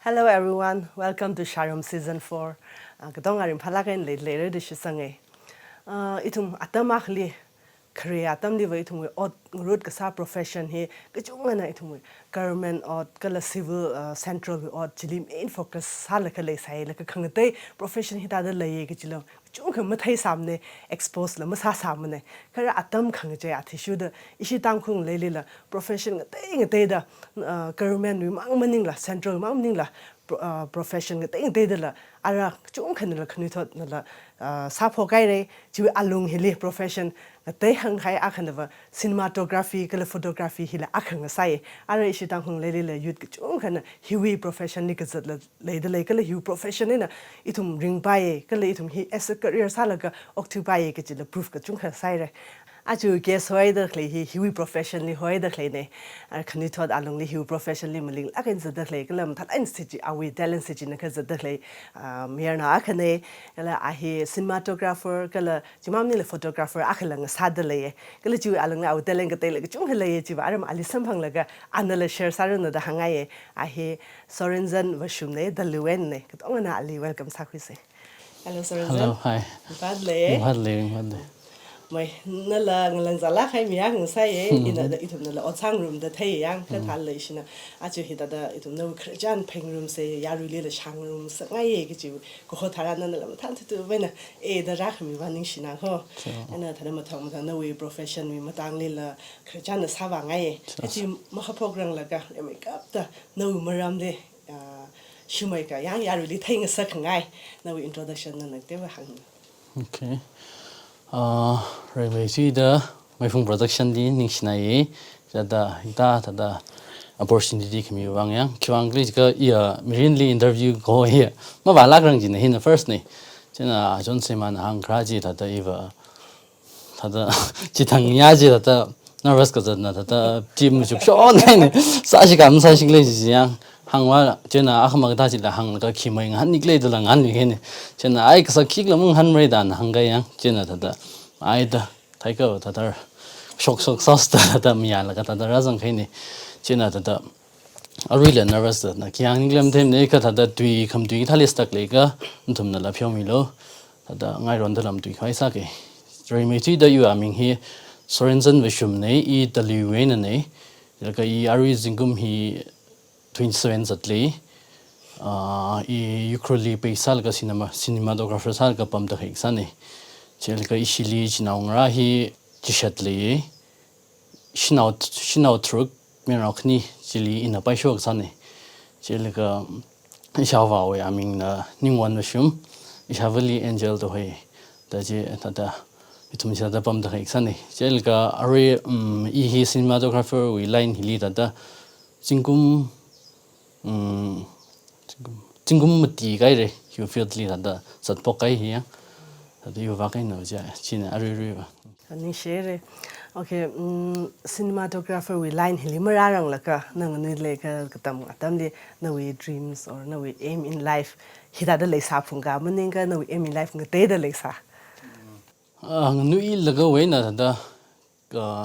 Hello everyone, welcome to Sharum Season 4. Kadong arim palakan later this sangai. Itum atamahli career atam di way to odd root kasa profession he kachungana itum government or kala civil central or chili main focus halakale sai like kangate profession hita da lay kachilo chung mathai samne expose la masa samne kara atam khangje athishu da ishi tam khung leila profession ngate da government mang maning la central mang maning la profession ngate la ara chung khanla khani thot la sapho kai re ji alung hili profession ngate hang khai akhanwa cinematography kala photography hila akhang sai ara ishi tam khung leila youth chung khana hiwi profession ni kazat la leida le kala hiwi profession ina itum ring bai kala itum hi as a career salaga occupai ke chila proof ka chung kha sai re aju guess hoy da khle hi hiwi profession li hoy da khle ne ar khani thod along li hiwi profession li maling akan zada khle kalam that institute awi talent city na kha zada khle mir na akhane kala a hi cinematographer kala jimam ni le photographer akhala nga sad le kala ju along awi talent ka tele chung khle ye ji aram ali samphang laga anala share sarun da hangai a hi Sorensen washum ne da luwen ne ka tongana ali welcome sakwise. Hello, Sorensen. Hello, hi. Badly. Mai nala ngalang zala khai miya ng sai ina da itum nala otsang room da thai yang ka thal le shina achu hita da itum no khrajan pheng room se yaru le le shang room sa ngai ge ji ko ho thara na la than tu bena e da ra khmi waning shina ho ana thada ma thang ma no we profession mi matang le la khrajan sa wa ngai achi ma ha program la ga make up da no maram de shumai ka yang yaru le thai nga sa khangai na we introduction na nak te wa hang Okay. Railway my phone production di ning sinai jada ita opportunity kami wang yang kiwang gli ka mainly interview go here ma ba la grang jin hin the first ni chena jon seman hang graji tada iwa tada jitang yaji tada nervous ka zana tada team ju shon ne sa shi kam sa shi le ji yang hangwa chena akhma da ji la hang ka khimai han niklei da lang han ni ne chena ai ka sa khik la mung han mai dan hang ga yang chena tada ai da thai ka tada shock sauce tada miya la ka tada razang khai ni chena tada really nervous na kyang nglem them ne ka tada tui kham tui thalis tak le ka thum na la phyo mi lo tada ngai ron da lam tui khai sa ke rei me chi da yu aming hi Sorensen wishum ne I daliwe na ne ka I ari zingum hi 27 zatli I ukroli pe sal ka cinematographer sal ka pam da khai sa ne chel ka ishili chinaungra hi chishatli shinau truk mirakni chili ina pai shok sa ne chel ka shawa we aming na ningwan wishum ishavali angel to hai da je tada itum cha da pam da khai sa ne chel ka ari hi cinematographer we line hili tada jingum mati gai re you feel li tada sat pokai hi tada you va kai no ja china ari ba ani share okay cinematographer we line hili mararang laka nang ni le ka tam de no we dreams or no we aim in life hida da le sa phunga maning ka no we aim in life ngate da le sa nui laga we na tada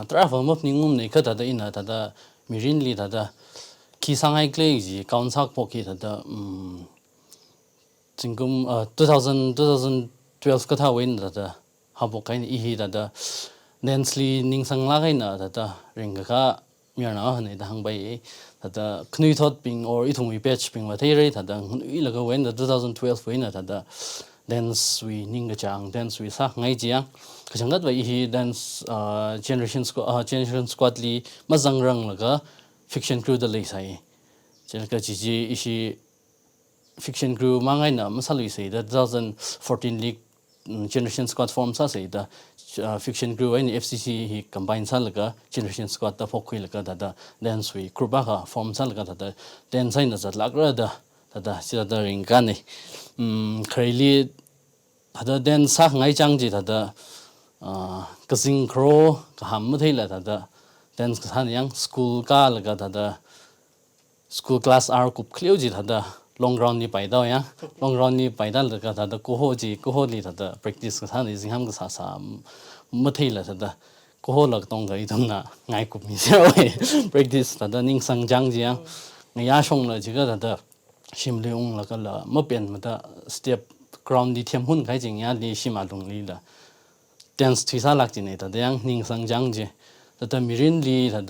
travel map ningum ne ka tada ina tada mirin li tada ki sangai klei ji kaunsak poki tada jingum 2012 ka tha we na tada habokai ni hi tada densely ning sang la na tada ring ka mirna ne da hang bai tada knui thot ping or ithung wi patch ping wa thei re tada nui laga we na 2012 we na tada dance we ninga chang dance we sa ngai ji yang kachangat wa hi dance generation squad li mazang rang laga fiction crew da lei sai chel ka ji ishi fiction crew mangai na masalui sai da 2014 league generation squad form sa sai da fiction crew in FCC hi combine sa laga generation squad da phokhui laga da dance we crew ba ka form sa laga da dance sai na zat lagra da sida da ring ka ne khreili tada dance sa ngai chang ji tada kasing kro ka ham thei la tada dance ka than yang school ka laga tada school class r kup khleu ji tada long round ni pai da ya long round ni pai da laga tada ko ho li tada practice ka than jing ham ka sa ma thei la tada ko ho lak tong ga idam na ngai kup mi se practice tada ning sang jang ji yang ya shong la ji ga tada shim leung la kala mo pen mata step ground di them hun khai jing ya li shima lung li la dance thisa lak jine ta yang ning sang jang je ta mirin li ta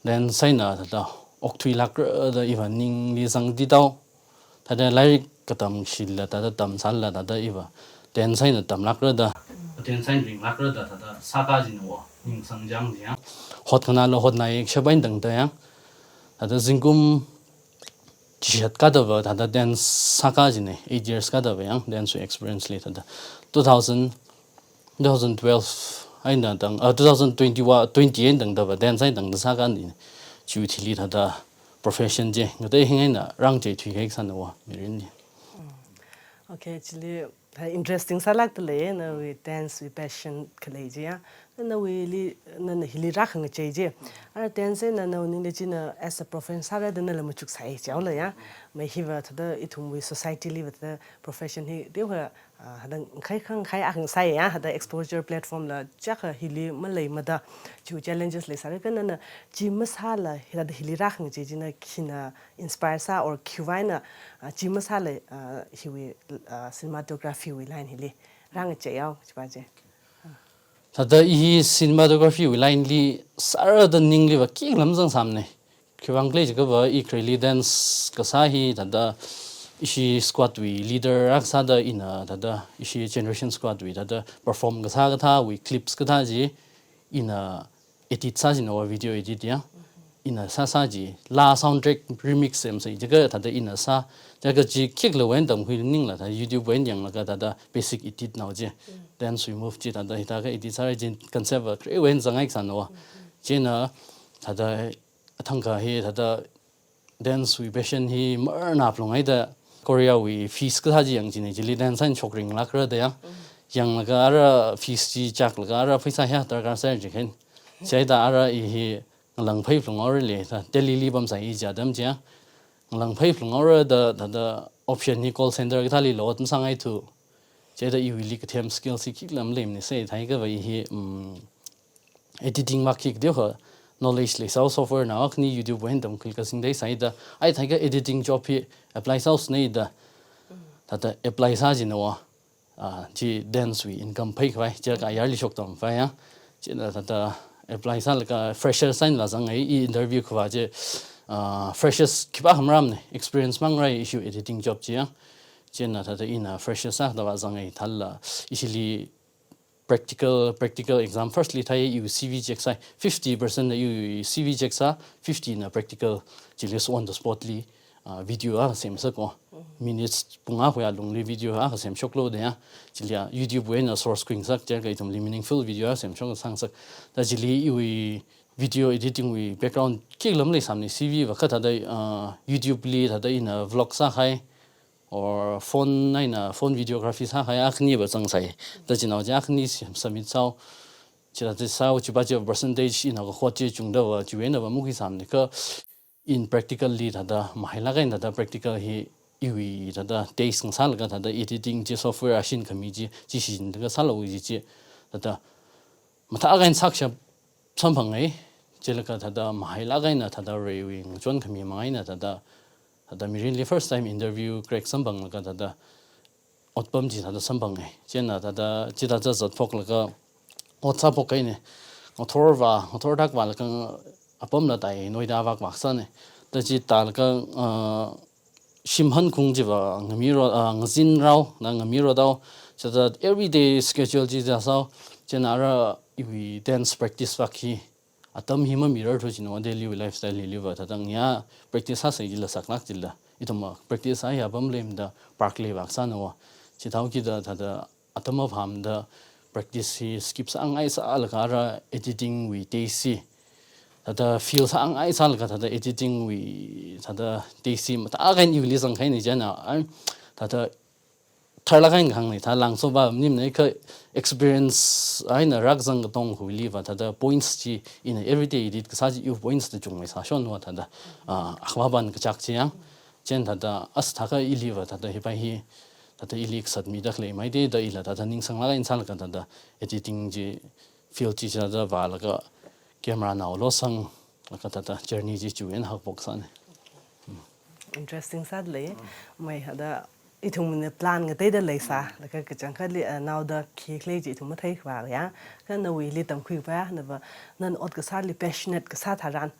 then saina ta ok thui lak da evening li sang di dau ta lai ka tam shil la ta tam sal la ta iwa then saina tam lak da then sain ring lak da ta sa ka jin wo ning sang jang je hot kana lo hot nai shabain dang ta yang ta zingkum Jhat kada ba thada dance saka jine 8 years kada ba yang dance experience le thada 2012 aina dang 2021 28 dang da ba dance ai dang da saka ni chu thili thada profession je ngate hingaina rang je thui hek san wa mirin ni Okay, actually, interesting. Salak to lay na we dance with passion kaleja. Na we li na hili rak ng cheje. Ara dance na uning de jina as a profession sara de na la muchuk sai chao la ya. May hiva to the itum we society li with the profession hi de wa hadang khai khang khai ang sai ya hada exposure platform la chaka hili malai mada chu challenges le sara kan na ji masala hida hili rak ng cheje na kina inspire sa or kuwaina ji masala hiwi cinematography we line hili rang chayao chbaje thada I cinematography we line li sara da ning li ba ki lam jang samne kwang gle je ba I kreli dance ka sa hi thada ishi squad we leader aksa da ina thada ishi generation squad we thada perform ka sa ka tha we clips ka tha ji ina edit sa ji no video edit ya ina sa ji la soundtrack remix sem sai jaga thada ina sa jaga ji kick lo wen dam hui ning la tha YouTube wen yang la ka thada basic edit now je then we move ji thada ita ka edit sa ji concept kre wen zangai san no je na thada athang ka he thada dance we passion hi mar na plongai da Korea we fees ka ji yang ji ne ji li dance san chokring la kra da yang la ka ara fees ji chak la ka ara phaisa ha tar ka sa ji khen sai da ara hi lang phai flung or le ta Delhi li bam sai ja dam ja lang phai flung or da option ni call center ka li lot sang ai thu che da I li ka them skill si ki lam lem ni sai thai ka ba hi editing ma ki de ho knowledge le sau software na ak ni YouTube wen dam kil ka sing dai sai da ai thai ka editing job hi apply sau nei da da apply sa ji no ji dance we income phai khai che ka yar li shok tom fa ya che da apply sa la fresher sign la zang ai interview khwa je freshers kiba hamram ne experience mang rai issue editing job ji ya chen na da ina fresher sa da zang ai thal la isili practical exam firstly thai you CV check sai 50% you CV check sa 50 na practical jilis on the spotly video sem sa ko minutes punga hwa long li video sem shok lo de ya chilia YouTube wen na source screen sak jer ga itum meaningful video sem shok sang sak da jili we video editing we background ki lam le samni CV wa kha da YouTube li da in vlog sa khai or phone na phone videography sa khai akhni ba chang sai da jinaw ja akhni samit sau chila de sau chi ba je percentage in ga khot che chung da wa juwen da mu ki samni ka in practically thada mahila ga da practical hi iwi thada taste ng sal ga thada editing je software ashin khami ji ji sin ga sal wi ji thada matha ga in saksha champhang ai jelaka thada mahila ga na thada rewing chon khami mai na thada mirin li first time interview crack sambang ga thada otpam ji thada sambang ai chena thada chida cha zat phok la ga otsa phok ai ne othor dak wal ka apam la dai noida wak wak sa ne ta ji tal ka shimhan khung ji wa ngami ro ngzin rao na ngami ro daw cha da everyday schedule ji ja sa chena ra we dance practice wa ki atam hima mirror tho ji no daily lifestyle li wa ta dang ya practice ha sai ji la saknak ji la itama practice ai abam lem da park le wak sa no chi thau ki da atama pham da practice hi skip sang ai sa al ka ra editing we tc da feel sang ai sal ka da editing we da tc ma ta ga ni li sang khai ni jana da tharla gain khang ni tha lang so ba nim nei ka experience ai na rak jang tong hu li wa da points ji in everyday edit ka sa ji you points de chung mai sa shon wa da akhwa ban ka chak chi yang chen da as tha ka I li wa da hi pa hi da ilik sat mi da khlei mai de da ila da ning sang la gain sal ka da editing ji feel ji da wa la ka camera now lo sang la ka da journey ji chu en hak bok sa ne interesting sad le mai hada ithum ne plan nga te da le sa la ka chang kha li now da khi kle ji thum thai khwa ya ka na wi li tam khu ba na ba nan ot ka sa li passionate ka sa tharan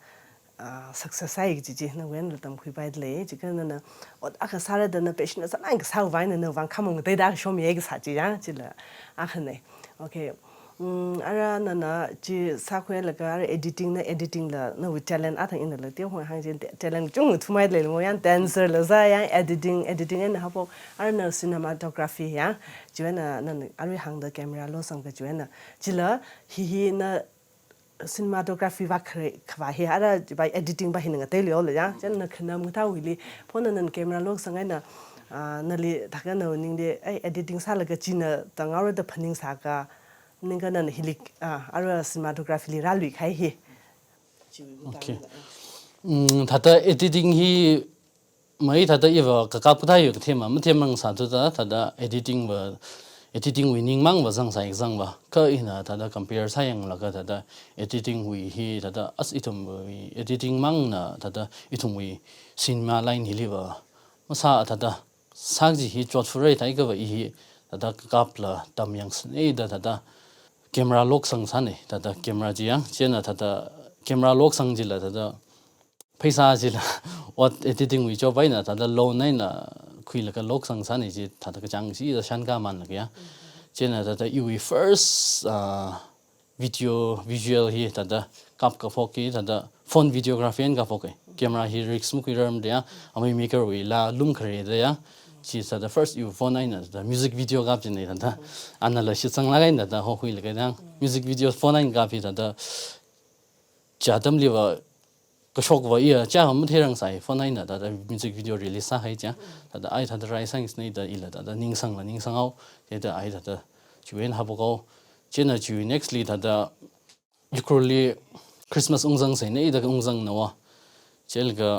success ai ji na wen tam khu ba le ji ka na ot a ka sa da na passionate sa na ka sa wa na wang kham te da show me ga sa ji ya ji la a khane okay ara na ji sa khwe la ka editing la na with talent a thang in la te ho hang jin talent chung thu mai le mo yan dancer la za yang editing en ha po ara na cinematography ya ji na ari hang da camera lo sang ka ji na ji la hi na cinematography va khwa he ara by editing ba hin nga te le le ya chen na khna mu ta wi li phone na camera lo sang na na li thaka na ning de editing sa la ka ji na tang ara da phaning sa ka ninga nan hilik ara cinematography li ra lui khai hi okay thata editing hi mai thata iwa ka ka puthai yu thema ma themang sa tu da thada editing winning mang wa sang sa exam wa ka ina thada compare sa yang la ka thada editing wi hi thada as itum wi editing mang na thada itum wi cinema line hi liwa ma sa thada sang ji hi chot furai tai ka wa hi thada ka pla tam yang snei da thada camera lock sang sane tada camera ji yang chena tada camera lock sang ji la tada paisa ji la what editing wi job na tada low nai na khui la ka lock sang sane ji tada ka chang ji da shan ka man la ya chena tada ui first visual hi tada kap ka foki tada phone videography en ka foki camera hi risk mu kiram dia ami maker wi la lum khare da ya chi sa the first you phone ina the music video gap jin da analysis sang la ga ina da ho hui le ga music video phone ina gap da da cha dam li wa ka shok wa ya cha ham the rang sai phone ina da music video release sa hai cha da ai da rai sang nei da ila da ning sang au da ai da chuan ha bo go chena chu next li da usually christmas ungzang sai nei da ungzang na wa chel ga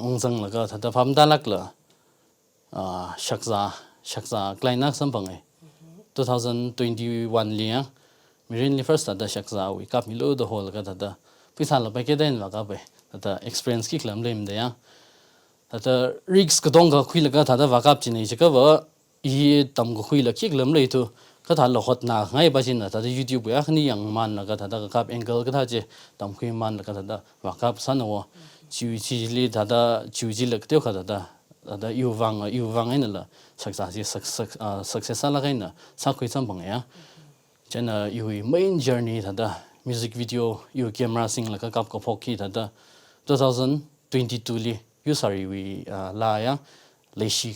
ungzang la ga da pham da lak la shakza kleina sampangai 2021 liang mirin li first da shakza we kap milo the whole ga da pisa la ba ke den la ga be da experience ki klam lem da ya da rigs ka dong ga khui la ga da wa kap chi nei che ka wa I tam go khui la ki klam le tu ka tha lo hot na ngai ba chin da youtube ya khni yang man la ga da kap angle ka tha je tam khui man la ga da wa kap san wo chi li da chu ji la ka da yu wang ina la success la ga ina sa khui sam bang ya chena yu main journey da music video yu camera sing la ka kap ko phoki da 2022 li yu sorry we la ya le shi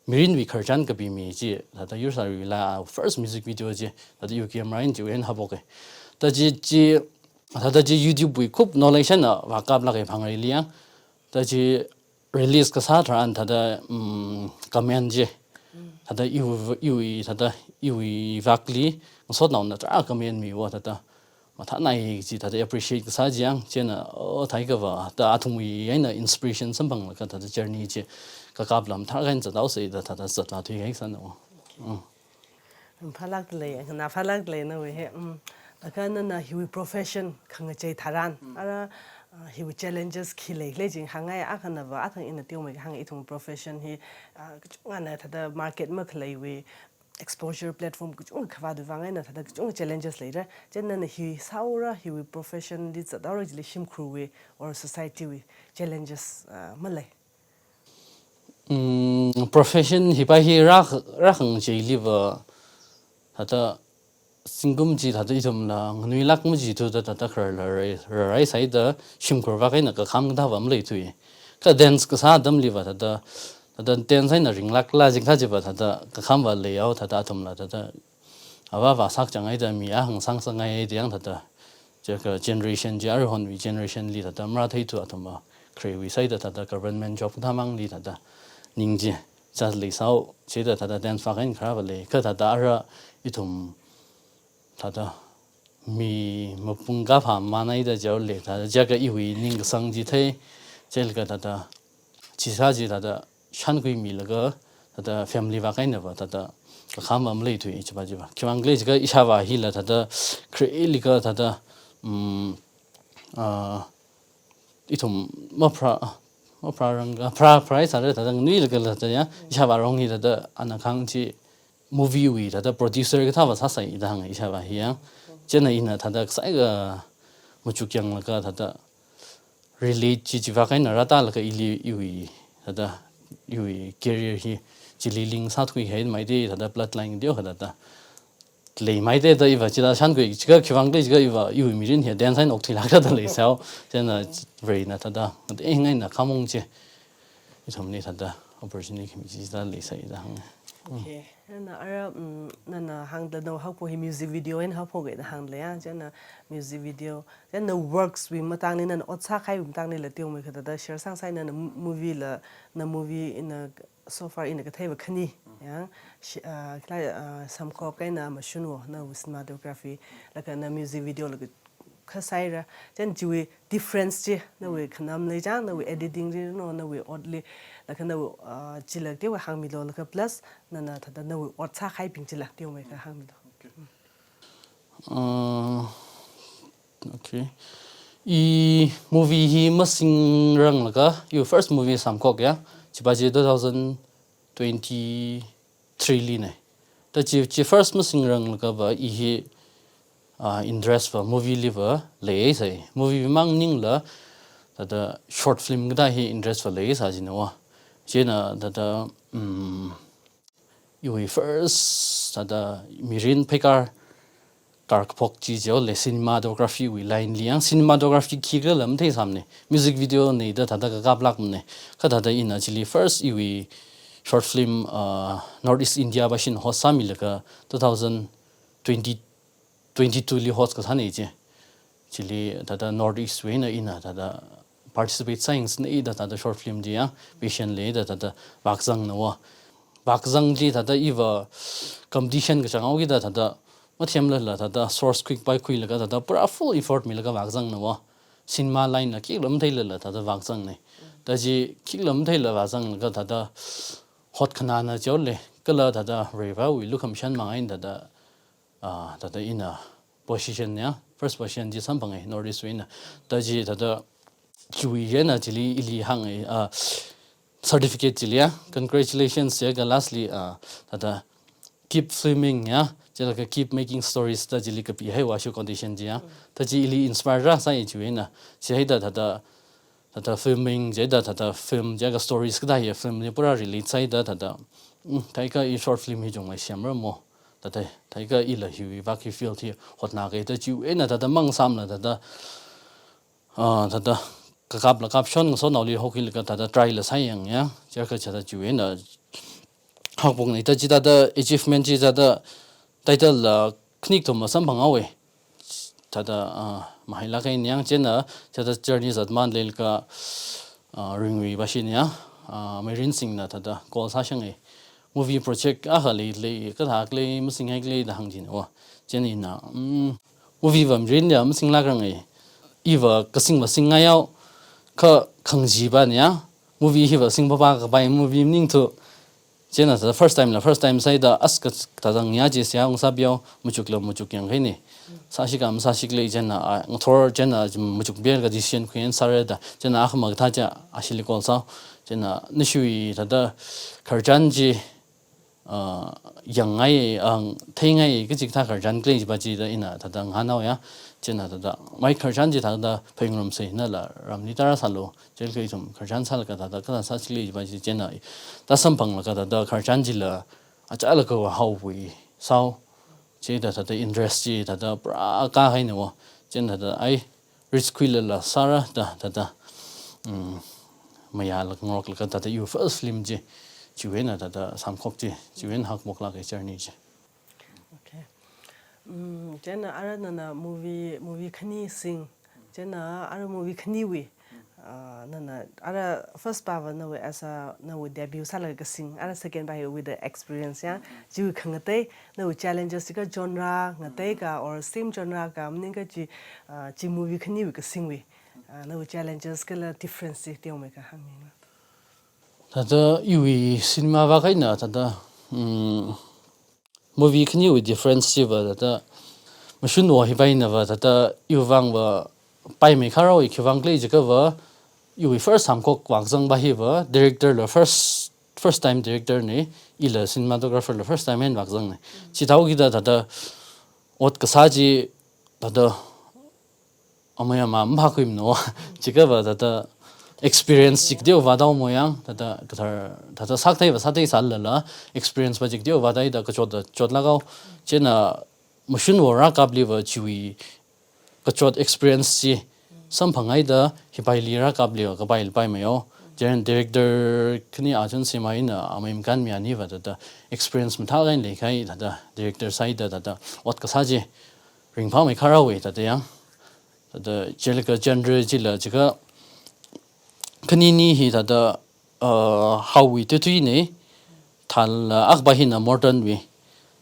mirin we kharjan ka bi mi ji da yu sorry la first music video ji da yu camera in ju en ha bo ke da ji da ji youtube we khup knowledge na wa kap la ga phang ri liang da ji release ka sa tran da comment je da yu vakli so na na tra comment mi wa da ma tha nai ji da appreciate ka sa jiang chena o thai ka wa da athum wi aina inspiration sam bang la ka da journey je ka kap lam tha gan za dau sei da za ta thui hai san no phalak le na we he ka na hi profession khang chei tharan ara hi challenges khile le jing hangai a khana wa a thang in tiu me hang ithung profession hi ngana thada market ma khlei we exposure platform ku chung khwa du wangai na thada chung challenges le ra chen na hi saura hi profession di za dar ji shim crew we or society we challenges malai profession hi ba hi ra khang chei li wa thada singum ji da itum la nui lak mu ji tu da khar la rai sai da shimkur wa kai na ka kham da wam le tu ka dance ka sa dam li wa da dance sai na ring lak la jing tha ji ba da ka kham wa le yau da tum la da awa wa sak chang ai da mi a hang sang sang ai de yang da je ka generation ji ar hon wi generation li da mra thai tu atum ba kre wi sai da government job tha mang li da ning ji cha le sau che da dance wa kai khra ba le ka da ra itum tada mi mapunga pha manai da jaw le da jaga I hui ning sang ji thai chel ga da chi sa ji da shan gui mi la ga da family wa kai na ba da kham am le thu I ba ji ba kyang le ga isha wa hi la da kre li ga da itum ma ranga price are ta dang ni la ta ya isha ba rong hi da anakhang chi movie wi da producer ga tha ba sa sai da hang isha ba hi ya chena ina ta da sai ga muchuk yang la ka da relate chi va kai na ra ta la ka ili wi da wi career hi chi li ling sa thui he mai de da bloodline dio da lei mai de da iwa chi da shan gui chi ga khwang de chi ga iwa yu mi rin he dan sai nok thi la ga da lei sao chen na very na ta da de ngai na khamong che i thom ni ta da opportunity ki chi da lei sai da hang okay na ara na hang da no how po hi music video and how po ge da hang le ya chen na music video then the works we matang ni na otsa khai matang ni la tiong me khada da share sang sai na movie in a so far in a thai ba khani ya some ko kai na machine na cinematography like na music video like khasai ra chen ji difference je na we khanam le jang na we editing je no na we oddly like na ji la te wa hang mi lo like plus na thada na we ot sa khai ping ji la te me ka hang mi lo okay I movie hi masing rang la ka you first movie sam ko ya chi ba ji 2023 li ne ta chi first masing rang la ka ba I hi interest for movie liver le sai movie mang ning la da short film da hi interest for le sa jin wa jena da you first da mirin pekar dark pok chi jo le cinematography wi line liang cinematography ki ga lam the samne music video nei da da ka blak ne ka da in actually first I short film Northeast India bashin hosami la ka 2022 li host ka thane je chili da Northeast way na ina da participate science ne da short film dia vision le da bakzang na wa bakzang ji da iwa competition ka changau gi da mathiam la da source quick by quick la da pura full effort mil ka bakzang na wa cinema line la ki lam thai la da bakzang ne da ji ki lam thai la bakzang ka da hot khana na jole kala da river we look commission mangain da ina position ya first position ji sam bangai Northeast win da ji da chui ye na chili ili hang certificate chilia congratulations ya lastly da keep filming ya jela ka keep making stories da jili ka pi hai wa shu condition ji ya da ji ili inspire ra sai chui na chei da filming je da film ja ga stories ka da ye film ni pura release sai da thai ka I short film hi jong mai siam ra mo da thai ka I la hi wa ki feel thi hot na ge da chu e na da mang sam la da ka kap la kap shon so nauli hokil ka da try la sai yang ya ja ka cha da chu e na hak bong nei ta ji da achievement ji da title la knik to ma sam bang awe ta da mahila ka nyang chen na cha da journey zat man lel ka ringwi bashin ya merin sing na ta da kol sa shang e movie project a hali le ka thak le musing hai le da hang jin wa chen ina movie vam rin ya musing la grang e iwa kasing masing nga yaw ka khangji ba nya movie hi ba sing ba ka bai movie ning to chena the first time sai da aska ta dang ya je sia ong sa bio muchuk yang he ni sa shi kam sa shi le jena thor jena muchuk bel ga decision khen sare da jena akh mag tha ja ashili kol sa jena nishui da kharjan ji yang ngai ang thei ngai ki jik tha kharjan kle ji ba ji da ina da dang hanaw ya chena da mai kharjan ji da phengrom se na la ramni tara salo jel ke jum kharjan sal ka da ka sa chli ji ba ji chena da sampang la ka da kharjan ji la acha la ko hau wi sao che da interest ji da pra ka hai no chen da ai risk la sara da maya la ngok la ka da you first film ji chuena da samkhok ji chuen hak mok la ke journey ji okay jena ara na movie khani sing jena ara movie khani wi na ara first power na we as a na we debut sala ka sing ara second by with the experience ya ji khangate na we challenges ka genre ngate ka or same genre ka mning ka ji movie khani wi ka sing wi na we challenges ka la difference te o me ka hang da yui cinema va kai na da movie khani with difference ji ba da machine wa hi bai na ba da yu wang ba pai me kharo I khwang le ji ka ba you first time kok wang zang ba hi wa director la first time director ne ila cinematographer la first time en wang zang ne chi thau gi da ot ka sa ji da amaya ma mha khim no chi ka ba da experience chik deu wa da mo yang da da sak thai ba sa thai sal la experience ba chik deu wa dai da ka chot la gao chena machine wo ra kap li wa chui ka chot experience chi sam phangai da hi bai li ra kap li ka bai pai me yo jen director kni ajan se mai na amim kan mi ani wa da experience ma tha gain le khai da director side da ot ka sa ji ring pha mai khara we da yang da jelika genre ji la ji ka kni ni hi da how we to ne thal ak ba hi na modern we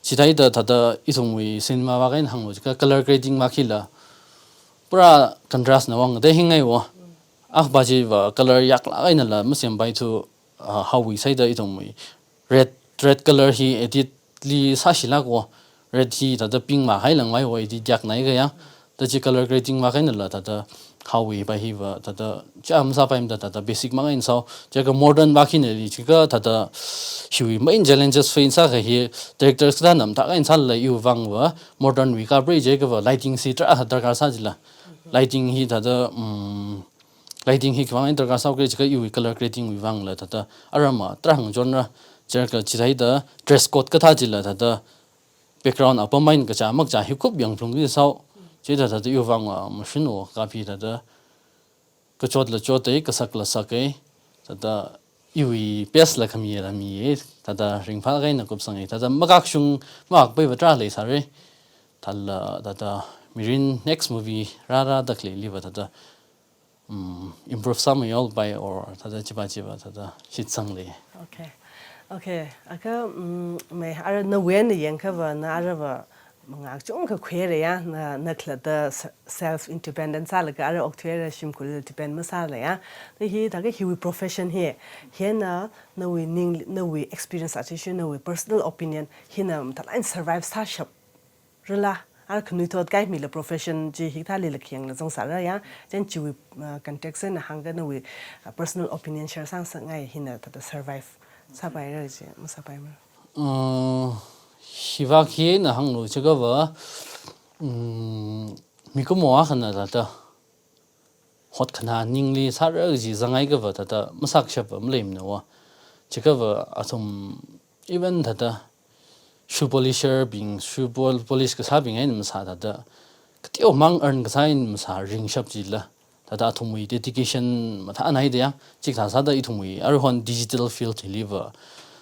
chi dai da isung we cinema wa gain hang ka color grading ma khila pura contrast na wang de hingai wo ak ba ji wa color yak la gain la musem bai to how we say da isung we red color hi edit li sa shila ko red hi da pink ma hai lang mai wo edit yak nai ga ya da chi color grading ma gain la da how we by he da cham sa paim da basic ma in so ja ka modern ba khin ri chi ka da hui main challenges fe in sa ga hi directors da nam ta in sal la yu wang wa modern we ka bre je ka lighting si tra da ka sa jila lighting hi da lighting hi kwang in da ka sa ke chi ka yu color grading we wang la da arama trang genre ja ka chi dai da dress code ka tha jila da background apa main ka cha mak cha hi kup yang plung ri sau chế da yêu vang à machine wo copy da cái chốt là chốt đấy cái sắc là sắc ấy da yêu best là khami là mi da ring pha cái nó cũng sang ấy da mặc sung mặc bây giờ tra lấy sao đấy thal da mirin next movie ra da kle live da improve some all by or da chiba da shit sang le okay okay aka me ara na wen yen ka va na ara va mga chung ka khwere ya na khla da self independence ala ka ara octwere shim kul depend masala ya hi da ga hi profession he na we ning na we experience attention na we personal opinion hi na talain survive sa shap rela ar khnu thot kai mi la profession ji hi tha le la khiang la jong sa ra ya chen chi context na hang na we personal opinion share sang sang ngai hi na ta survive sa bai ra ji sa bai ma hiva khi na hang lo chega wa mi ko mo khana da hot khana ningli sa ra ji zangai ga wa da masak shap am leim no wa chega wa asom even da shoe polisher being shoe polish ka sa bing ai ma sa da ktio mang earn ka sa in ma sa ring shap ji la da thumui dedication ma tha nai da ya chik sa da I thumui ar hon digital field deliver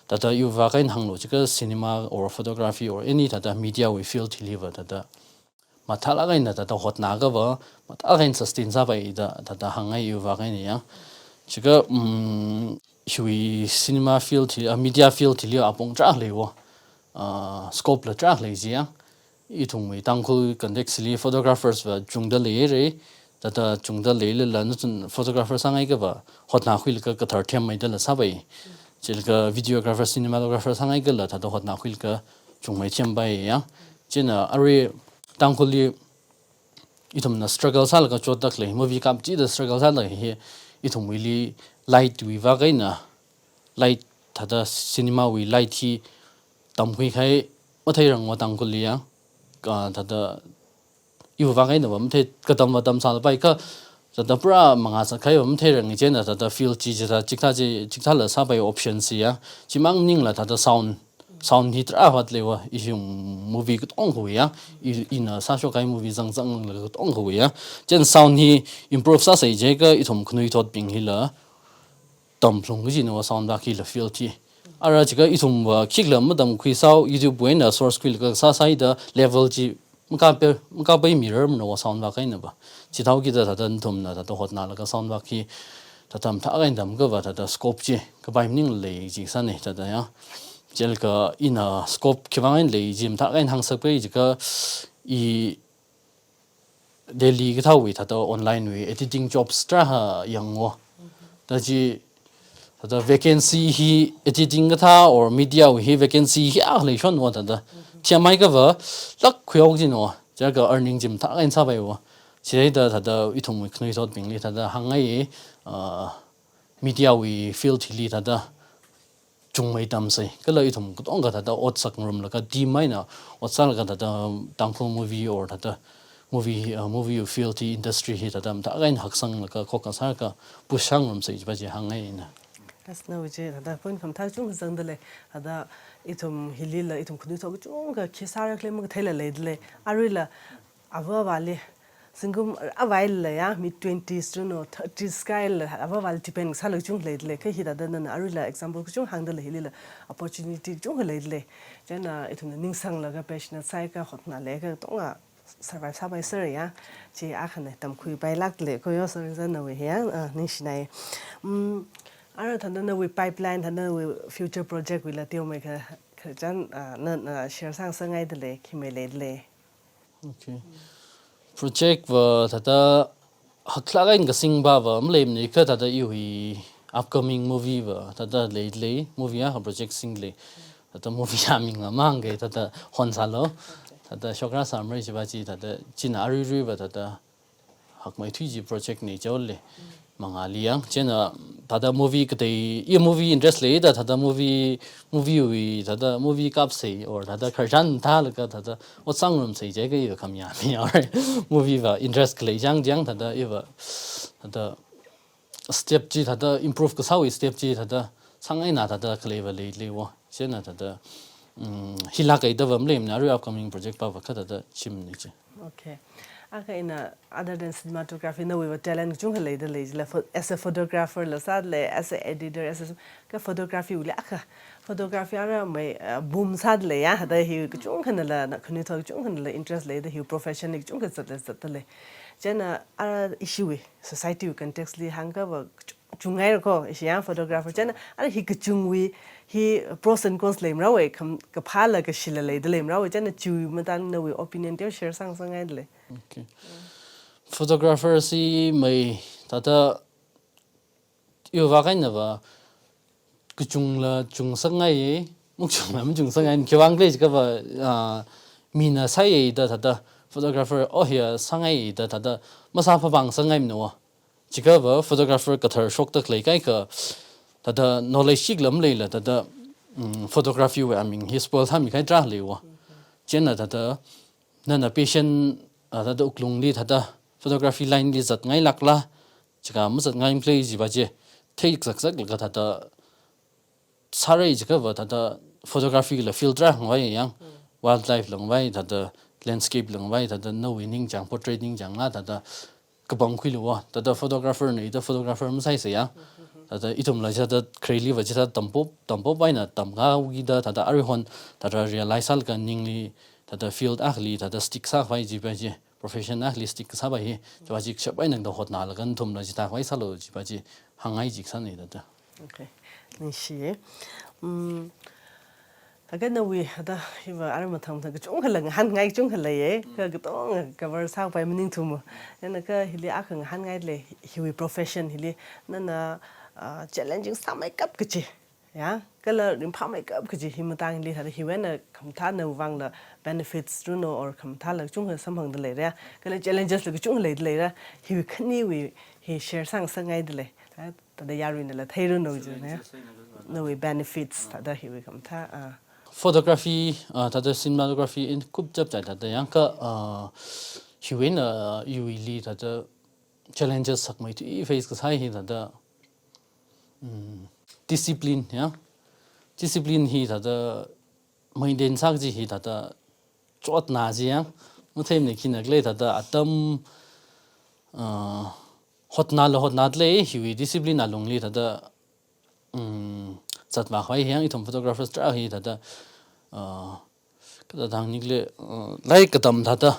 that you vain hanglo chika cinema or photography or any that media we feel deliver that mathala gain that hot na ga ba mata gain sustain sa bai da hangai you vain ya chika hui cinema field media field li apong tra le wo scope la tra le ji ya I thung we tangkul context li photographers wa jungda le re that jungda le la nu photographers sangai ga ba hot na khil ka thar them mai da la sa bai chilka videographer cinematographer sangai gala tha hot na khil ka chungmai chembai ya chena are tangkuli itum na struggle sal ka chotak le movie kam chi the struggle sal la he itum really light we va gaina light tha cinema we light hi tam hui khai mathai rang wa tangkuli ya ka tha yu va gaina bam the ka tam sal bai ka da pura manga sa khai om the rang chen da feel chi ja chikta la sa bai options ya chimang ning la da sound hi tra wat le wa I movie ko ong ho ya in sa sho kai movie zang la ko ong ho ya chen sound hi improve sa sai je ka I thom khnui thot ping hi la tam plong ji no sound ba ki la feel chi ara chi ka I thom wa khik la ma dam khui sau YouTube when source quill ka sa sai da level ji mka bai mirror no sound ba kai na ba chi thau ki da dan thum na da hot na la ka sound ba ki ta tam tha gain dam ga ba da scope chi ka bai ning le ji sa ne ta da ya jel ka ina scope ki wang le ji tha gain hang sak pe ji ka I daily ka thau wi ta online wi editing jobs tra ha yang wo da ji ta vacancy hi editing ka tha or media wi hi vacancy hi a le shon wa da tiamai ka wa lak khuyog ji no ja ka earning jim tha gain sa bai wo chei da I thum khnui thot bing li da hangai media we feel thili thada chung mai tam sai kala I thum kutong ga thada ot sak rum la ka di mai na ot sal ga thada tangphul movie or thada movie you feel the industry hi thada ta gain haksang la ka khoka sar ka pushang rum sai ba ji hangai na as na wije da point kam tha chung zang dele ada itum hilila itum khunu thog chung ga khisara klem ga thela ledle arila ava wale singum avail ya mid 20s to no 30s style ava wal depend sal chung ledle ke hi da na arila example chung hang dele hilila opportunity chung ledle jana itum ning sang la ga passionate sai ka hotna le ga tonga survive sabai sir ya chi a khane tam khui bai lak le ko yo sir zan na we ya ning shinai ara thanda we pipeline thanda we future project we la teo me kha jan na share sang sangai de le khimele le okay project wa thata hakla gain ga sing ba wa mlem ni ka thata I upcoming movie wa thata le movie ha project sing le thata movie aming amang ge thata hon salo thata shokra samrai ji ba ji thata chin ari ri wa thata hakmai thui ji project ni jol le mangalia chena thada movie kate ye movie interest le da thada movie wi thada movie kap sei or thada kharjan tha la ka thada o sangrum sei je ge kam ya mi or movie va interest kle jang thada eva thada step ji thada improve ka sawi step ji thada sangai na thada kle va le wo chena thada hila kai da vam lem na ri upcoming project pa va thada chim ni che okay okay in other than cinematography no we were talent chung le de le as a photographer la sad le as a editor as a ka photography ule aka photography ara mai boom sad le ya da hi chung khan la na khni thog chung khan la interest le de hi profession ik chung ka sat le jana ara issue society context li hanga ba chungai ko isian photographer jana ara hi ka chungwi hi pros and cons lem rawe kam ka phala ka shila le de lem rawe jana chu matan no we opinion te share sang sangai le okay photographer si mai tata yo wa kai na ba ku chung sangai chung sangai ki wang le ka ba mina sai da tata photographer oh ya sangai da tata masa pha bang sangai no chika ba photographer ka thar shok tak le kai ka tata knowledge chik lam le la tata photography we aming his pol tham kai tra le wa chena tata na patient tata uklung li tata photography line li zat ngai lakla chika mu zat ngai play ji ba je thei sak la tata sarai chika ba tata photography la filter ngai yang wildlife lang vai tata landscape lang vai tata no winning jang portraiting jang la tata kabang khwi lo wa tata photographer nei ta photographer mu sai se ya tata itum la jata creally wa jata tampo bai na tamga wi da tata arihon tata realize al kan ningli tata field ahli tata stick sa vai ji ba ji profession ahli stick sa bai ji ji chap bai nang da hot na la kan thum la ji ta vai salo ji ba ji hangai ji sa nei tata okay ni shi again we da hiwa ara matham tha chung halang han ngai chung halai ka tong cover sa pai meaning thum na ka hili akhang han ngai le hiwi profession hili na challenging sa makeup kichi ya kala rim pha makeup kichi himatang li ha hiwen kham tha na wang la benefits to no or kham tha la chung ha samhang de le ra kala challenges la chung le ra hiwi khani we he share sang sangai de le ta da yarin la thairu no ju ne no we benefits ta da hiwi kham tha photography tata cinematography in kup chap chai tata yang ka hiwen uili tata challenges sak mai ti face ka sai hi tata discipline ya discipline hi tata maintain sak ji hi tata chot na ji yang mu them ne khinak le tata atam hotna le hi discipline along le tata chatma khwai hiang ithum photographers tra hi tata kada dang nigle like kadam thata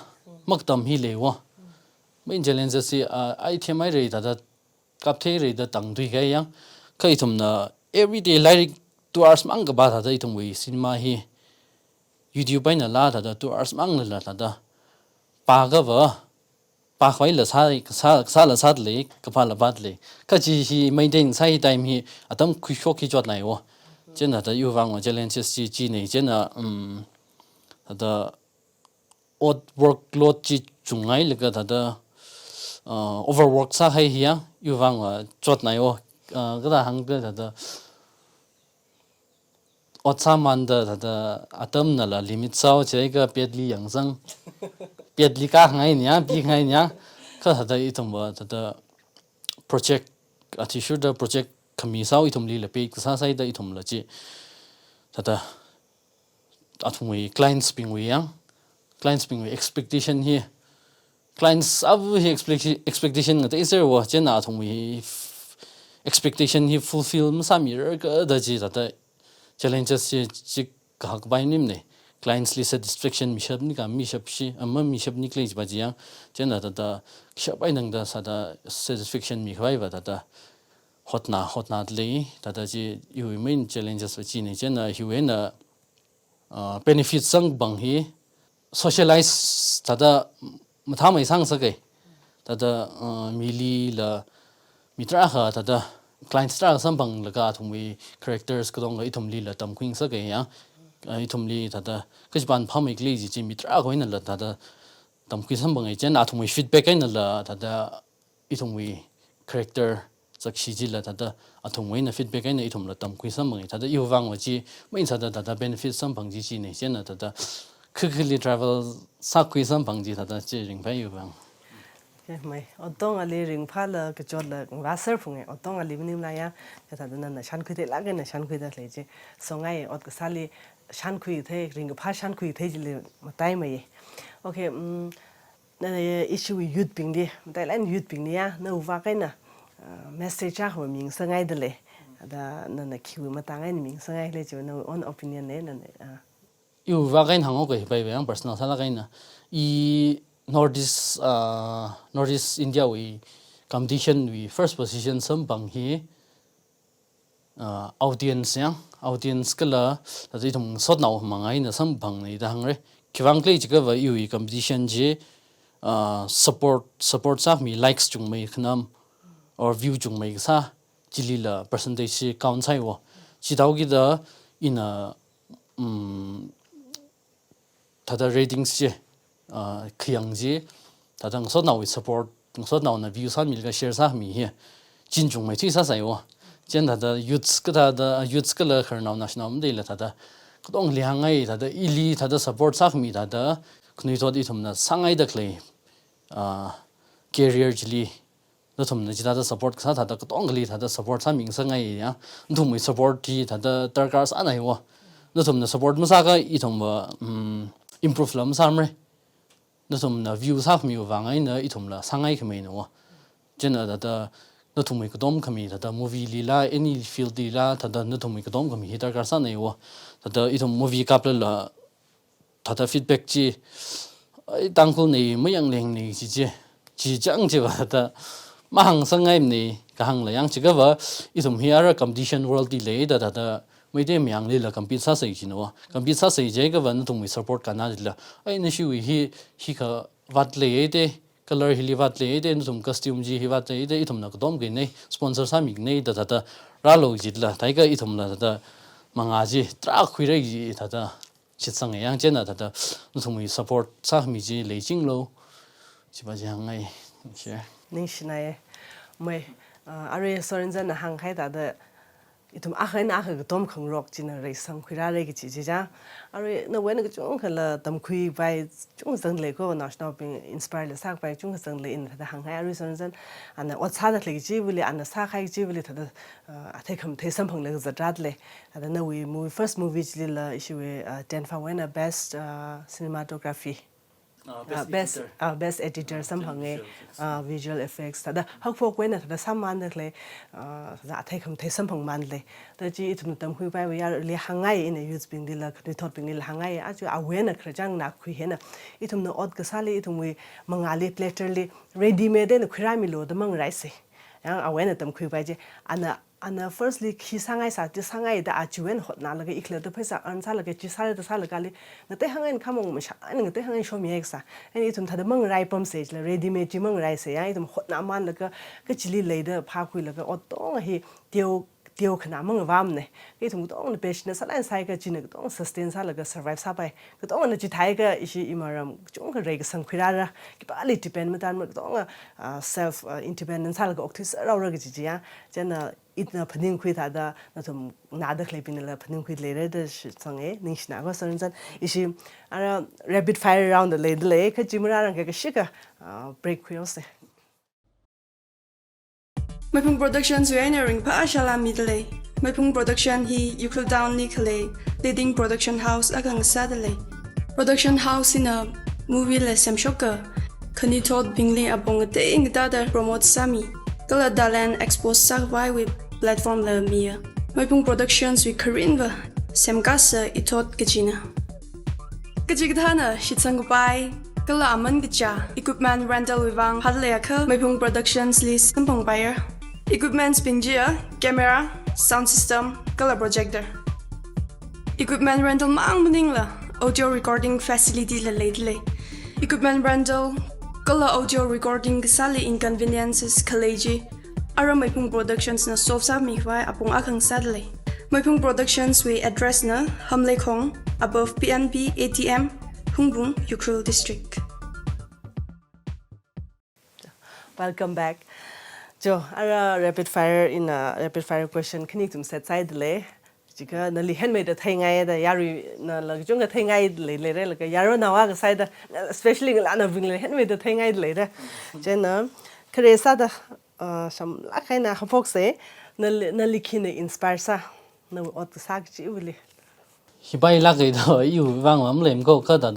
maktam hi lewa main challenges si ai themai rei tata kapthei rei da tang dui ga yang kai thum na everyday like 2 hours mang ga ba thata ithum we cinema hi youtube bai na la thata 2 hours mang la thata pa ga ba pa khwai la sa la sa le ka pa la bat le ka chi hi maintain sai time hi atam khu shok hi jot lai wo chena da yu wang wa challenges chi nei chena da odd workload chi chungai le ka da overwork sa hai hiya yêu vang và chốt này ô cái là hàng cái là ở tham ăn đó là atom là limit sau chỉ cái biết lý养生biết lý cả ngày nhá biết ngày nhá cái là ít thùng mà là project à thì should project kami sau ít thùng lý là bị cái sao sai đó ít thùng là chỉ là à thùng với clients bình với yang clients bình với expectation here clients abu hi expectation nga te iser wa chen na thong mi expectation hi fulfill ma mir ka da ji da challenges chi ka bai nim ne clients li satisfaction mi shab ni ka mi shab shi amma mi shab ni klej ba ji yang chen da shab bai nang da sa da satisfaction mi khwai ba da hotna le da ji yu main challenges wa chi ne chen na hi we na benefits sang bang hi socialize da mà thao mấy sang cái, đó mili là mitra ha đó client star sản phẩm là cả thùng vi characters cái đông cái thùng li là tầm khuyên cái ya, cái thùng li đó cái bản phao mấy cái gì chỉ mitra cái này là đó tầm khuyên sản phẩm cái trên thùng vi feedback cái này là đó thùng vi character chắc chỉ là đó thùng vi là feedback cái này thùng là tầm khuyên sản phẩm cái đó yêu vang và chỉ mấy cái đó benefit sản phẩm chỉ này trên là đó quickly travel sa khuyên sản phẩm gì đó chỉ riêng phải yêu vang mày ở trong ali ring pha là cái chỗ là vá sơ phùng ấy ở trong ali bên này ya cái thằng nó shan khui thế lá cái này shan khui thế lấy chứ sau ngày ở cái sali shan khui thế ring pha shan khui thế chỉ là một tay mày ok này issue youth ping đi tại là youth ping đi ya nó vá cái nè message của mình sau ngày đó lấy đó nó kêu mà tăng ngày mình sau ngày lấy chứ nó on opinion này nó yêu vá cái hàng cái bây giờ personal sao cái nè Northeast India we competition we first position some bang hi audience cái là thì thùng sốt nào mà ngay là some bang này đang rồi khi vang cái cái vậy yêu competition gì support sa mi likes chung mai khnam or view chung mai sa chỉ là percentage count sai wo chỉ đâu cái đó in thada ratings gì khiang ji ta dang so now support so now na views han mil ga share sa mi hi jin chung mai thi sa sai wa chen da youths ka da youths ka la khar now national de la ta da kdong li hangai ta da ili ta da support sa mi ta da khnui to di thum na sangai da klei career jili da thum na ji da support sa ta da kdong li ta da support sa ming sa ngai ya thum mai support ji ta da darkar sa nai wa da thum na support ma sa ga I thum ba improve lam sam re nó thùng là view sát nhiều vàng ấy nữa ít thùng là sang ấy cái mình nữa cho nên là nó thùng mình cái đom cái mình là movie lila any field lila là nó thùng mình cái đom cái mình hiện tại cái sao này là ít thùng movie cáp là là feedback chi tăng cường này mấy yang liền này chỉ chẳng chỉ là mà hàng sang ấy này cái hàng là yang chỉ cái vợ ít thùng here competition world delay là mấy đứa mình đi là compete sát sấy chứ nữa compete sát sấy cái vấn thùng mình support cái nào là ấy nó suy hi cái vật lệ đấy color hi vật lệ đấy nó thùng costume gì hi vật lệ đấy thùng nào có đom cái này sponsor sao mình này đó ra lô gì là thấy cái thùng là đó mà ngã gì tra khui ra gì đó chỉ sang cái yang trên là đó nó thùng mình support sát mình gì lấy chính lô chỉ bao nhiêu ngày nên này mày ở Soren dân là hàng khai đó itum akhen akhe tom khang rok china re sang khira re ki chi ja are no wen ke chung khala tam khui bai chung sang le ko national being inspire le sak bai chung sang le in da hang hai are son an o cha da le ji wili an sa khai ji wili thada athe kham the sam phang le za rat le da no we movie first movie ji la issue ten fa when best cinematography best editor some hange visual effects tada hak phok when tada saman le za thai kham thai sam phang man le ta chi thum tam khui pai ya le hangai in use ping dil khni thot ping dil hangai a chu awen na khrajang na khui hena I thum no od ka sali I thum we mangali platerly ready made in khira mi lo da mang rai se yang awen tam khui pai je ana firstly khi sangai sa ti sangai da achuwen hot na lage ikhle da phaisa an sa lage chi sa da sa lagali ngate hangain khamong ma sha an ngate hangain shomi eksa ani tum thada mang rai pam stage la ready made chi mang rai se ya itum hot na man laga ka chili leida pha khui laga otong hi เดียวขนาดมึงว่ามเนี่ยก็ถึงต้องในเป็นในสถานที่ก็จีนก็ต้อง sustain ซะแล้วก็ survive ซะไปก็ต้องในจิตใจก็อีสิอิมารำจงก็เรื่องสังคมระก็บ้าลิ depend มันต้องself independence ซะแล้วก็ออกที่เราก็จีจีอ่ะเจนอีน่ะพนิงคุยท่าดาน่ะทุ่มนาดคลิปนี่แหละพนิงคุยเลยเด้อสังเกตนิ่งชนะก็สนใจอีสิrapid fire round เลยก็จิมรารังก็ชิกะbreak คุยเอาสิ ไม่พุ่ง Productions เวียนริงพระอาชาลามิดเลยไม่พุ่ง Production ฮียูคลิดาวนี่เคล leading production house อากังซาดเลย Production house ใน movie เลยเซมช็อกเกอร์คันนี้ทอดบิงเลอปงเตอิงดาดา promote สามีก็เลยดาเลน expose สักไว้ with platform เลยมีไม่พุ่ง Productions วิคารินวะเซมกัสอีทอดกจีน่ากจีกท่านะชิดสังกุไปก็เลยอามันกจ้า equipment rental วิวังฮัดเลยค่ะไม่พุ่ง Productions list ตั้งปงไปEquipment pinjia, camera, sound system, color projector. Equipment rental maang muning la, audio recording facility la lately. Equipment rental, color audio recording kasali inconveniences kaleji. Ara Maipung Productions na solve sa mikwai apong akang sadly. Maipung Productions we address na Hamle Khong above PNP ATM, Hungbung, Ukrul District. Welcome back. Jo, ara rapid fire in a rapid fire question khani tum set side le jiga na li handmade the thing ai da yari na la jung ga thing ai le re la ga yaro na wa ga side especially la na bring le handmade the thing ai le re je na khre sa da sam la khai na khapok se na likhi ne inspire sa na ot sa ji uli hi bai la ge da yu wang wam lem ko ka da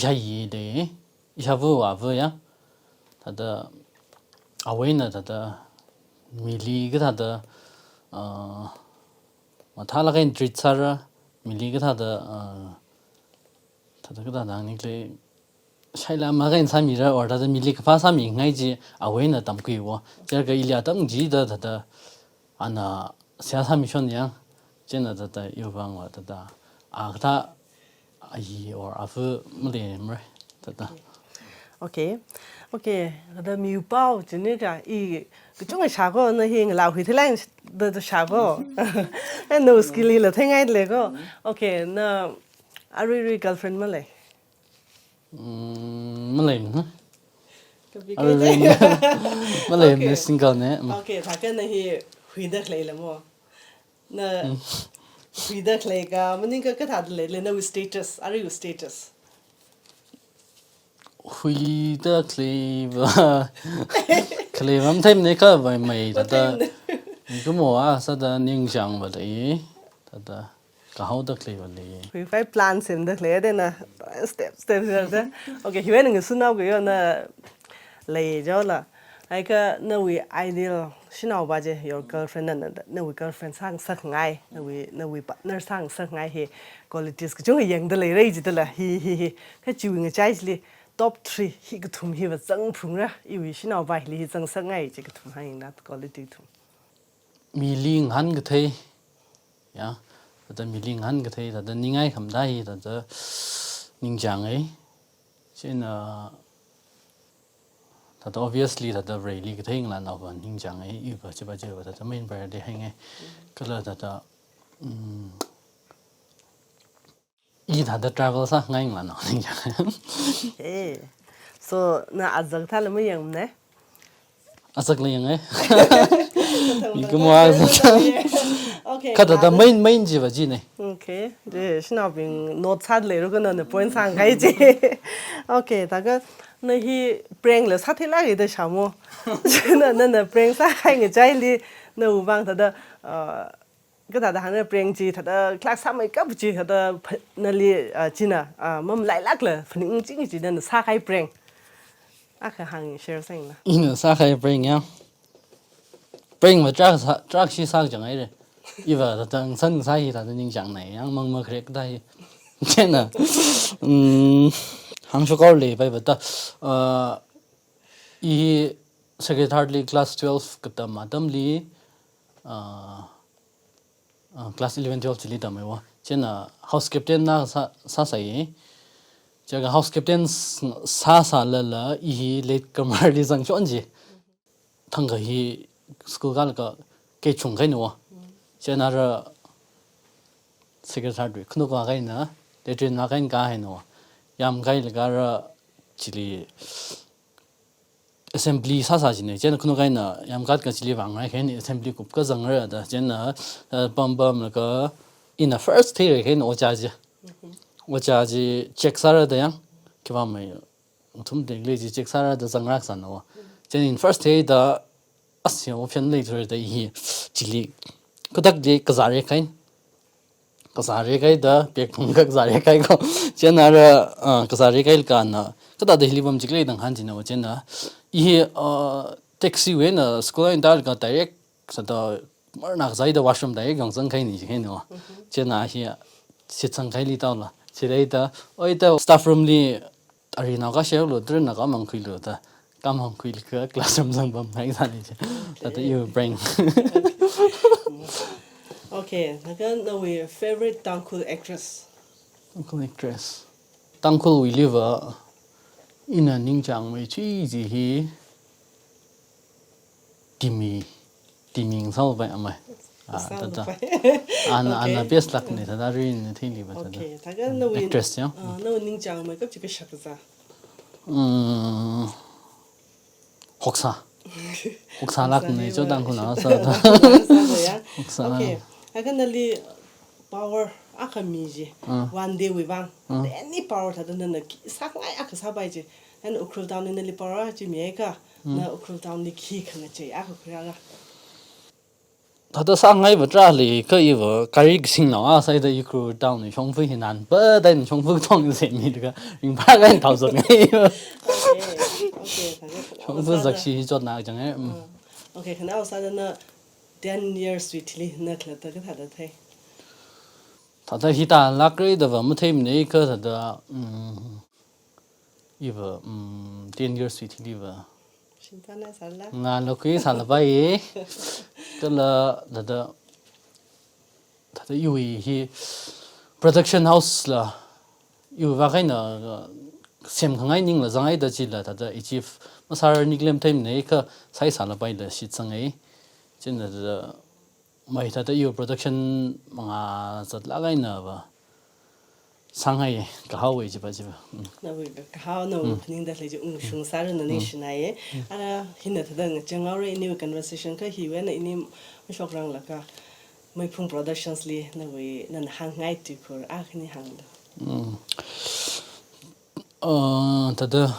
ya yi de ya vu wa vu ya da away na da mili ga da ma tha la ga treat sara mili ga da ga da ni le sai la ma ga in sa mi ra or da mili ka pa sa mi ngai ji away na tam ki wo ja ga ilya tam ji da ana sia sa mi shon yang jen da yu bang wa da a ta ai or afu mle mre da okay da mi pao chini ga I cái chung cha go na hi lao hui thlang da cha go no skill la thengai le go okay na ari girlfriend ma le mle mle mle single ne okay tha ka na hi hui da khle la mo na hui da khle ga mani ka tha le na status ari status hui da cleave am thêm này cơ vậy mày ta cái mùa à sao ta niềng chẳng vậy đấy ta cả hậu da cleave vậy hui phải plan xem da cleave đây na step ra okay hiwe nang su nau cái na lấy cho là ai cái na we ideal sinau ba je your girlfriend na we girlfriend sang sak ngai na we partner sang sak ngai he qualities cái chung cái yang da lấy rồi gì đó hi cái chiu người trai li top 3 hi cái thum hi và zang phung ra iwi sinau bai li zang sang ngai chi cái thum hai nat quality thum mi ling han cái thế ya ta mi ling han cái thế ta ningai kham dai ta ning chang ấy trên ta obviously ta really cái thế là nào còn ning chang ấy yu ba che ba che ba ta main bar de hai ngai cái là ta I ta travel sa ngai là nó ning chang hey so na azak tha lam yang ne azak le yang ấy cái mua okay cái ta main gì vậy gì này okay de sinau bing note sad le ro ko na point sang kai ji okay ta ga na hi prank le sa thi la ge de sha mo na prank sa hai nge chai li na u bang ta da cái ta hàng prank chi thật class sao mấy cấp chi thật nali chi na mầm lại lắc là phần những chính chỉ nên sa khai prank cái hàng share sang là in sa khai prank ya prank mà chắc chi sa chẳng ấy rồi y vợ ta sân sa hi ta những chẳng này yang mong mơ khret đây thế nào hàng số cao lì vậy vậy ta y secretary class 12 cái tầm mà tầm li class 11 12 chili ta mai wa chena house captain na sa sai jaga house captain sa la la I late comer li sang chon ji thang ga hi school gal ka ke chung kai no chena ra secretary khnu ka kai na de trin na kai ka hai no yam kai la ga ra chili assembly sa sa jine chen khnu kai na yam kat ka chili wang ai khen assembly kup ka jang ra da chen na bam bam la ka in the first day khen o cha ji check sa ra da yang ki ba mai thum de le ji check sa ra da jang rak san no chen in first day da asya option later da hi chili kodak je kazare kain kasare kai da pek thung ka kasare kai ko chen na ra kasare kai ka na kada de hilibam chikle dang han jina chen na I taxi we na school in dal ka direct sa da mar na zai da washroom da gang sang kai ni kai no chen na hi si chang kai li taw la chi dai da oi da staff room li ari na ka share lo dr na ka mang khui lo da ka mang khui ka classroom sang bam hai sa ni da da you bring Okay, nagan na we favorite Tangkul actress. Tangkul actress. Tangkul we live in a Ningjiang we chi ji hi Timing sao vậy mà ta ana best luck ne ta ri ne thi li ba ta Okay, nagan na we actress ya na we Ningjiang mai kap chi ka shak za. Hoksa lak ne cho Tangkul na sa Okay, nagan na li power akami ji one day we bang any power ta na na sak ngai ak sa bai ji and ukrul down in the power ji me ka na ukrul down ni ki khang che ak khra ga ta da sang ngai ba tra li ke yi ba kari sing na a sai da yi ku down ni chong fu hin nan ba da ni chong fu tong se mi de ga ring ba ga tao zo ngai Okay, chong fu zak shi cho na jang ai Okay, kana sa na 10 years sweetly na kla ta ka tha da thai ta da hi ta la kre da ba mu thai mi ke ta da yi ba 10 years sweet li ba shinta na sa la nga lo ki sa la ba yi ke la da yu hi production house la yu va kai na sem khangai ning la zangai da chi la ta da chief masar niglem thai mi ka sai sa la ba da shi changai chen da mai ta da yu production manga zat la gai na ba 상하이 그 하우에 집 na we ka how no ning da le ji shung sa ren ni shi na ye ara hin da da jang aure ni conversation ka hi we na ni shok rang la ka mai phung productions li na we nan hang ngai ti kur a khni hang da 다다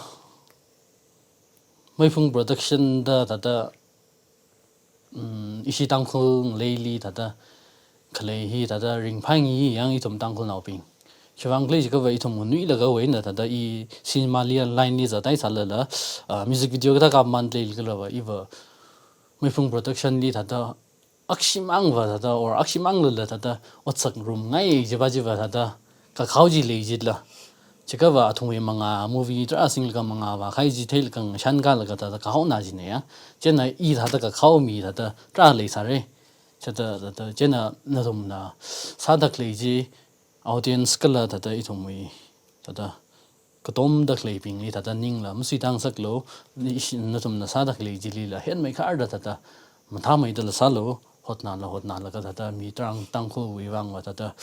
매풍 프로덕션 다다 이시 당콩 레일리 다다 클레이 다다 링팡이 양이 좀 당콩 나오빙 시방글이 지가 왜 좀 누이라가 왜 있나 다다 이 시니마리아 라인이 자다이 살라라 뮤직 비디오가 다 만들 걸어 이거 매풍 프로덕션 리 다다 악시망 다다 or 악시망를 다다 어착 룸 ngay 지바지바 다다 가 가우지 레이질라 제가 봐 통해 mga movie 드라싱 가 mga 와 가이지 테일 강 샨갈 가다 가오나지네야 제나 이 다다가 가오미 다다 트라레사레 저다 제나 나dom나 사다클레지 audience kala 다다 이 통이 다다 그돔다 클레빙이 다다 닝라 무시당 saklo ni nadom나 사다클레지 리라 헨메 카르다 다다 마타메들 살로 hotna la 다다 미트랑 땅코 위왕 다다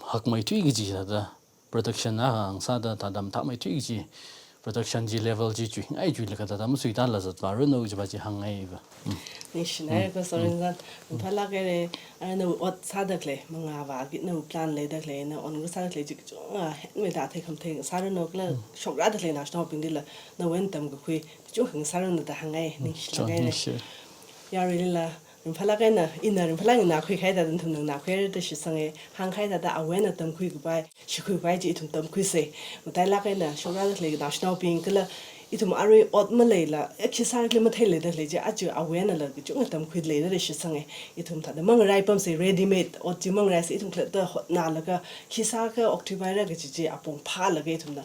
학마이 튀기지 다다 production na sa da tadam ta mai thi ji production ji level ji chu ai ju la ka da mu sui da la za ba ro no ji ba ji hang ai ba ni shina ko sorin zan phala ke re ana ot sa da kle manga ba gi no plan le da kle na on sa da kle ji chu a me da the kham the sa ro no kla shok ra da kle na stop ping dil na wen tam ko khui chu hang sa ro no da hang ai ni shina ke re ya ri la phala ke na ina phala na khui khai da den thum na khui de shi sang e hang khai da awen na tam khui gu bai shi khui bai ji thum tam khui se mutai la ke na shok ra da kle na stop ping kla itum ari ot malela ekhisar kle mathele da le je aju awen la ju tam khui le da shi sang e itum tha da mang rai pam se ready made ot ji mang rai se itum kle da na la ka khisa ka october ra ga ji apong pha la ge itum na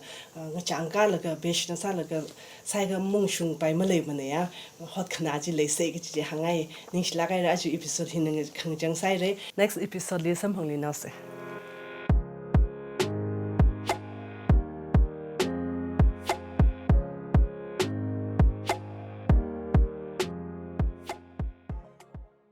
nga chang ka la ka besh na sa la ka sai ga mung shung pai ma le ma ne ya hot khana ji le se ge ji hangai ning shla ga ra ju episode hin khang jang sai re next episode le sam hong li na se